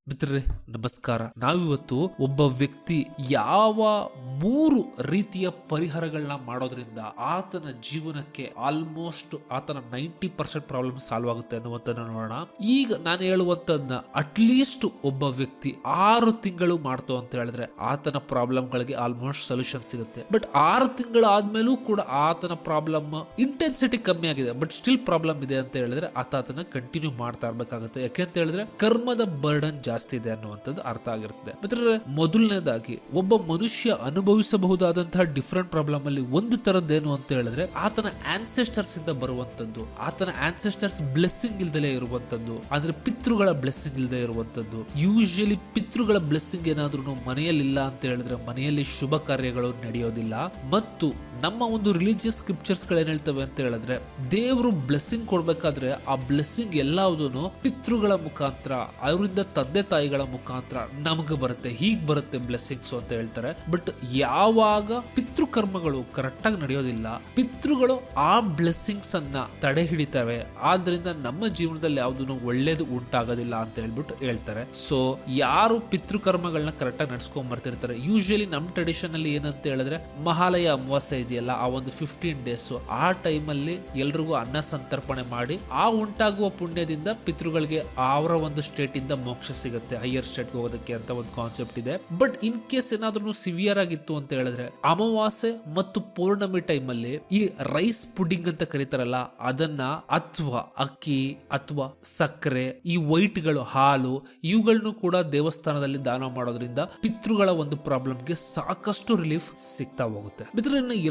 ಮಿತ್ರರೇ ನಮಸ್ಕಾರ. ನಾವಿವತ್ತು ಒಬ್ಬ ವ್ಯಕ್ತಿ ಯಾವ 3 ರೀತಿಯ ಪರಿಹಾರಗಳನ್ನ ಮಾಡೋದ್ರಿಂದ ಆತನ ಜೀವನಕ್ಕೆ ಆಲ್ಮೋಸ್ಟ್ ಆತನ 90% ಪ್ರಾಬ್ಲಮ್ ಸಾಲ್ವ್ ಆಗುತ್ತೆ ಅನ್ನುವಂಥದ್ದು ನೋಡೋಣ. ಈಗ ನಾನು ಹೇಳುವಂತದ್ನ ಅಟ್ಲೀಸ್ಟ್ ಒಬ್ಬ ವ್ಯಕ್ತಿ 6 ತಿಂಗಳು ಮಾಡ್ತು ಅಂತ ಹೇಳಿದ್ರೆ ಆತನ ಪ್ರಾಬ್ಲಮ್ಗಳಿಗೆ ಆಲ್ಮೋಸ್ಟ್ ಸೊಲ್ಯೂಷನ್ ಸಿಗುತ್ತೆ. ಬಟ್ 6 ತಿಂಗಳು ಆದ್ಮೇಲೂ ಕೂಡ ಆತನ ಪ್ರಾಬ್ಲಮ್ ಇಂಟೆನ್ಸಿಟಿ ಕಮ್ಮಿ ಆಗಿದೆ, ಬಟ್ ಸ್ಟಿಲ್ ಪ್ರಾಬ್ಲಮ್ ಇದೆ ಅಂತ ಹೇಳಿದ್ರೆ ಆತನ ಕಂಟಿನ್ಯೂ ಮಾಡ್ತಾ ಇರ್ಬೇಕಾಗುತ್ತೆ. ಯಾಕೆಂತ ಹೇಳಿದ್ರೆ ಕರ್ಮದ ಬರ್ಡನ್ ಜಾಸ್ತಿ ಇದೆ ಅನ್ನುವಂಥದ್ದು ಅರ್ಥ ಆಗಿರ್ತದೆ. ಮತ್ತೆ ಮೊದಲನೇದಾಗಿ ಒಬ್ಬ ಮನುಷ್ಯ ಅನುಭವಿಸಬಹುದಾದಂತಹ ಡಿಫರೆಂಟ್ ಪ್ರಾಬ್ಲಮ್ ಅಲ್ಲಿ ಒಂದು ತರದ್ದೇನು ಅಂತ ಹೇಳಿದ್ರೆ ಆತನ ಆನ್ಸೆಸ್ಟರ್ಸ್ ಇಂದ ಬರುವಂತದ್ದು, ಆತನ ಆನ್ಸೆಸ್ಟರ್ಸ್ ಬ್ಲೆಸ್ಸಿಂಗ್ ಇಲ್ದಲೇ ಇರುವಂತದ್ದು, ಅಂದ್ರೆ ಪಿತೃಗಳ ಬ್ಲೆಸ್ಸಿಂಗ್ ಇಲ್ದೇ ಇರುವಂತದ್ದು. ಯೂಶಲಿ ಪಿತೃಗಳ ಬ್ಲೆಸ್ಸಿಂಗ್ ಏನಾದ್ರೂ ಮನೆಯಲ್ಲಿ ಇಲ್ಲ ಅಂತ ಹೇಳಿದ್ರೆ ಮನೆಯಲ್ಲಿ ಶುಭ ಕಾರ್ಯಗಳು ನಡೆಯೋದಿಲ್ಲ. ಮತ್ತು ನಮ್ಮ ಒಂದು ರಿಲಿಜಿಯಸ್ ಸ್ಕ್ರಿಪ್ಚರ್ಸ್ ಗಳು ಏನ್ ಹೇಳ್ತವೆ ಅಂತ ಹೇಳಿದ್ರೆ ದೇವರು ಬ್ಲೆಸ್ಸಿಂಗ್ ಕೊಡ್ಬೇಕಾದ್ರೆ ಆ ಬ್ಲೆಸ್ಸಿಂಗ್ ಎಲ್ಲಾವುದೂ ಪಿತೃಗಳ ಮುಖಾಂತರ, ಅವರಿಂದ ತಂದೆ ತಾಯಿಗಳ ಮುಖಾಂತರ ನಮಗೆ ಬರುತ್ತೆ, ಹೀಗ್ ಬರುತ್ತೆ ಬ್ಲೆಸ್ಸಿಂಗ್ಸ್ ಅಂತ ಹೇಳ್ತಾರೆ. ಬಟ್ ಯಾವಾಗ ಪಿತೃಕರ್ಮಗಳು ಕರೆಕ್ಟ್ ಆಗಿ ನಡೆಯೋದಿಲ್ಲ, ಪಿತೃಗಳು ಆ ಬ್ಲೆಸ್ಸಿಂಗ್ಸ್ ಅನ್ನ ತಡೆ ಹಿಡಿತವೆ, ಆದ್ರಿಂದ ನಮ್ಮ ಜೀವನದಲ್ಲಿ ಯಾವ್ದು ಒಳ್ಳೇದು ಉಂಟಾಗೋದಿಲ್ಲ ಅಂತ ಹೇಳ್ಬಿಟ್ಟು ಹೇಳ್ತಾರೆ. ಸೊ ಯಾರು ಪಿತೃಕರ್ಮಗಳನ್ನ ಕರೆಕ್ಟ್ ಆಗಿ ನಡ್ಸ್ಕೊಂಡ್ ಬರ್ತಿರ್ತಾರೆ, ಯೂಶಲಿ ನಮ್ಮ ಟ್ರೆಡಿಷನ್ ಅಲ್ಲಿ ಏನಂತ ಹೇಳಿದ್ರೆ ಮಹಾಲಯ ಅಮಾವಾಸ್ಯೆ ಇದೆಯಲ್ಲ, ಆ ಒಂದು 15 ಡೇಸ್ ಆ ಟೈಮಲ್ಲಿ ಎಲ್ರಿಗೂ ಅನ್ನ ಸಂತರ್ಪಣೆ ಮಾಡಿ ಆ ಉಂಟಾಗುವ ಪುಣ್ಯದಿಂದ ಪಿತೃಗಳಿಗೆ ಅವರ ಒಂದು ಸ್ಟೇಟ್ ಇಂದ ಮೋಕ್ಷ ಸಿಗುತ್ತೆ, ಹೈಯರ್ ಸ್ಟೇಟ್ ಹೋಗೋದಕ್ಕೆ ಅಂತ ಒಂದು ಕಾನ್ಸೆಪ್ಟ್ ಇದೆ. ಬಟ್ ಇನ್ ಕೇಸ್ ಏನಾದ್ರೂ ಸಿವಿಯರ್ ಆಗಿತ್ತು ಅಂತ ಹೇಳಿದ್ರೆ ಅಮಾವಾಸ್ಯೆ ಮತ್ತು ಪೌರ್ಣಮಿ ಟೈಮ್ ಅಲ್ಲಿ ಈ ರೈಸ್ ಪುಡಿಂಗ್ ಅಂತ ಕರೀತಾರಲ್ಲ ಅದನ್ನ, ಅಥವಾ ಅಕ್ಕಿ ಅಥವಾ ಸಕ್ಕರೆ, ಈ ವೈಟ್ ಗಳು, ಹಾಲು, ಇವುಗಳನ್ನು ಕೂಡ ದೇವಸ್ಥಾನದಲ್ಲಿ ದಾನ ಮಾಡೋದ್ರಿಂದ ಪಿತೃಗಳ ಒಂದು ಪ್ರಾಬ್ಲಮ್ಗೆ ಸಾಕಷ್ಟು ರಿಲೀಫ್ ಸಿಗ್ತಾ ಹೋಗುತ್ತೆ.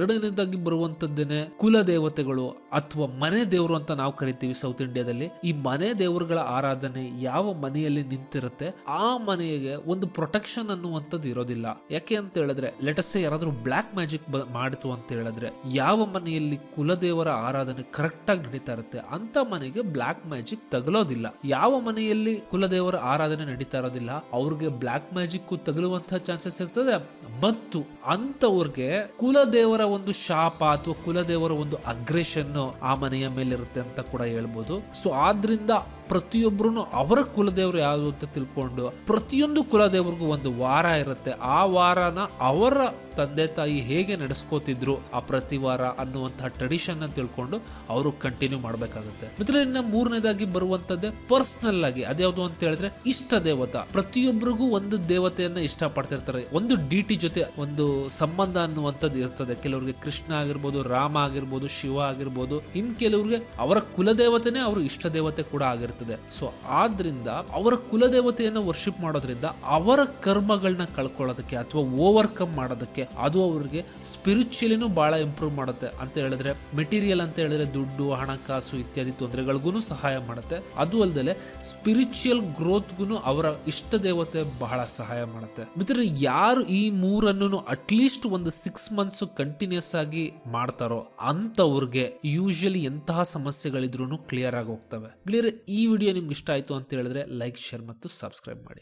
ಎರಡನೇದಾಗಿ ಬರುವಂತದ್ದೇನೆ ಕುಲ ದೇವತೆಗಳು ಅಥವಾ ಮನೆ ದೇವರು ಅಂತ ನಾವು ಕರಿತೀವಿ ಸೌತ್ ಇಂಡಿಯಾದಲ್ಲಿ. ಈ ಮನೆ ದೇವರುಗಳ ಆರಾಧನೆ ಯಾವ ಮನೆಯಲ್ಲಿ ನಿಂತಿರುತ್ತೆ ಆ ಮನೆಗೆ ಒಂದು ಪ್ರೊಟೆಕ್ಷನ್ ಅನ್ನುವಂಥದ್ದು ಇರೋದಿಲ್ಲ. ಯಾಕೆ ಅಂತ ಹೇಳಿದ್ರೆ ಲೆಟಸ್ ಯಾರಾದ್ರೂ ಬ್ಲಾಕ್ ಮ್ಯಾಜಿಕ್ ಮಾಡಿತು ಅಂತ ಹೇಳಿದ್ರೆ ಯಾವ ಮನೆಯಲ್ಲಿ ಕುಲದೇವರ ಆರಾಧನೆ ಕರೆಕ್ಟ್ ಆಗಿ ನಡೀತಾ ಇರುತ್ತೆ ಅಂತ ಮನೆಗೆ ಬ್ಲಾಕ್ ಮ್ಯಾಜಿಕ್ ತಗಲೋದಿಲ್ಲ. ಯಾವ ಮನೆಯಲ್ಲಿ ಕುಲದೇವರ ಆರಾಧನೆ ನಡೀತಾ ಇರೋದಿಲ್ಲ ಅವ್ರಿಗೆ ಬ್ಲಾಕ್ ಮ್ಯಾಜಿಕ್ ತಗಲುವಂತಹ ಚಾನ್ಸಸ್ ಇರ್ತದೆ. ಮತ್ತು ಅಂತವ್ರಿಗೆ ಕುಲದೇವರ ಒಂದು ಶಾಪ ಅಥವಾ ಕುಲದೇವರ ಒಂದು ಅಗ್ರೆಷನ್ ಆ ಮನೆಯ ಮೇಲೆ ಇರುತ್ತೆ ಅಂತ ಕೂಡ ಹೇಳ್ಬೋದು. ಸೊ ಆದ್ರಿಂದ ಪ್ರತಿಯೊಬ್ಬರು ಅವರ ಕುಲದೇವರು ಯಾವುದು ಅಂತ ತಿಳ್ಕೊಂಡು, ಪ್ರತಿಯೊಂದು ಕುಲದೇವರಿಗೂ ಒಂದು ವಾರ ಇರುತ್ತೆ, ಆ ವಾರನ ಅವರ ತಂದೆ ತಾಯಿ ಹೇಗೆ ನಡೆಸ್ಕೋತಿದ್ರು ಆ ಪ್ರತಿ ವಾರ ಅನ್ನುವಂತಹ ಟ್ರೆಡಿಷನ್ ಅಂತ ತಿಳ್ಕೊಂಡು ಅವರು ಕಂಟಿನ್ಯೂ ಮಾಡಬೇಕಾಗುತ್ತೆ. ಮತ್ತೆ ಇನ್ನು ಮೂರನೇದಾಗಿ ಬರುವಂತದ್ದೇ ಪರ್ಸನಲ್ ಆಗಿ ಅದ್ಯಾವುದು ಅಂತ ಹೇಳಿದ್ರೆ ಇಷ್ಟ ದೇವತಾ. ಪ್ರತಿಯೊಬ್ಬರಿಗೂ ಒಂದು ದೇವತೆಯನ್ನ ಇಷ್ಟ ಪಡ್ತಿರ್ತಾರೆ, ಒಂದು ಡಿಟಿ ಜೊತೆ ಒಂದು ಸಂಬಂಧ ಅನ್ನುವಂಥದ್ದು ಇರ್ತದೆ. ಕೆಲವರಿಗೆ ಕೃಷ್ಣ ಆಗಿರ್ಬೋದು, ರಾಮ ಆಗಿರ್ಬೋದು, ಶಿವ ಆಗಿರ್ಬೋದು, ಇನ್ ಕೆಲವರಿಗೆ ಅವರ ಕುಲದೇವತೆನೇ ಅವರು ಇಷ್ಟ ದೇವತೆ ಕೂಡ ಆಗಿರ್ತದೆ. ಸೊ ಆದ್ರಿಂದ ಅವರ ಕುಲದೇವತೆಯನ್ನು ವರ್ಷಿಪ್ ಮಾಡೋದ್ರಿಂದ ಅವರ ಕರ್ಮಗಳನ್ನ ಕಳ್ಕೊಳ್ಳೋದಕ್ಕೆ ಅಥವಾ ಓವರ್ಕಮ್ ಮಾಡೋದಕ್ಕೆ ಅದು ಅವ್ರಿಗೆ ಸ್ಪಿರಿಚುಯಲಿನೂ ಬಹಳ ಇಂಪ್ರೂವ್ ಮಾಡುತ್ತೆ. ಅಂತ ಹೇಳಿದ್ರೆ ಮೆಟೀರಿಯಲ್ ಅಂತ ಹೇಳಿದ್ರೆ ದುಡ್ಡು, ಹಣಕಾಸು ಇತ್ಯಾದಿ ತೊಂದರೆಗಳಿಗೂ ಸಹಾಯ ಮಾಡುತ್ತೆ. ಅದು ಅಲ್ಲದೆ ಸ್ಪಿರಿಚುಯಲ್ ಗ್ರೋತ್ಗೂ ಅವರ ಇಷ್ಟ ದೇವತೆ ಬಹಳ ಸಹಾಯ ಮಾಡುತ್ತೆ. ಮಿತ್ರ ಯಾರು ಈ ಮೂರನ್ನು ಅಟ್ಲೀಸ್ಟ್ ಒಂದು 6 ಮಂತ್ಸ್ ಕಂಟಿನ್ಯೂಸ್ ಆಗಿ ಮಾಡ್ತಾರೋ ಅಂತವ್ರಿಗೆ ಯೂಶಲಿ ಎಂತಹ ಸಮಸ್ಯೆಗಳಿದ್ರು ಕ್ಲಿಯರ್ ಆಗಿ ಹೋಗ್ತವೆ. ಈ ವಿಡಿಯೋ ನಿಮ್ಗೆ ಇಷ್ಟ ಆಯ್ತು ಅಂತ ಹೇಳಿದ್ರೆ ಲೈಕ್, ಶೇರ್ ಮತ್ತು ಸಬ್ಸ್ಕ್ರೈಬ್ ಮಾಡಿ.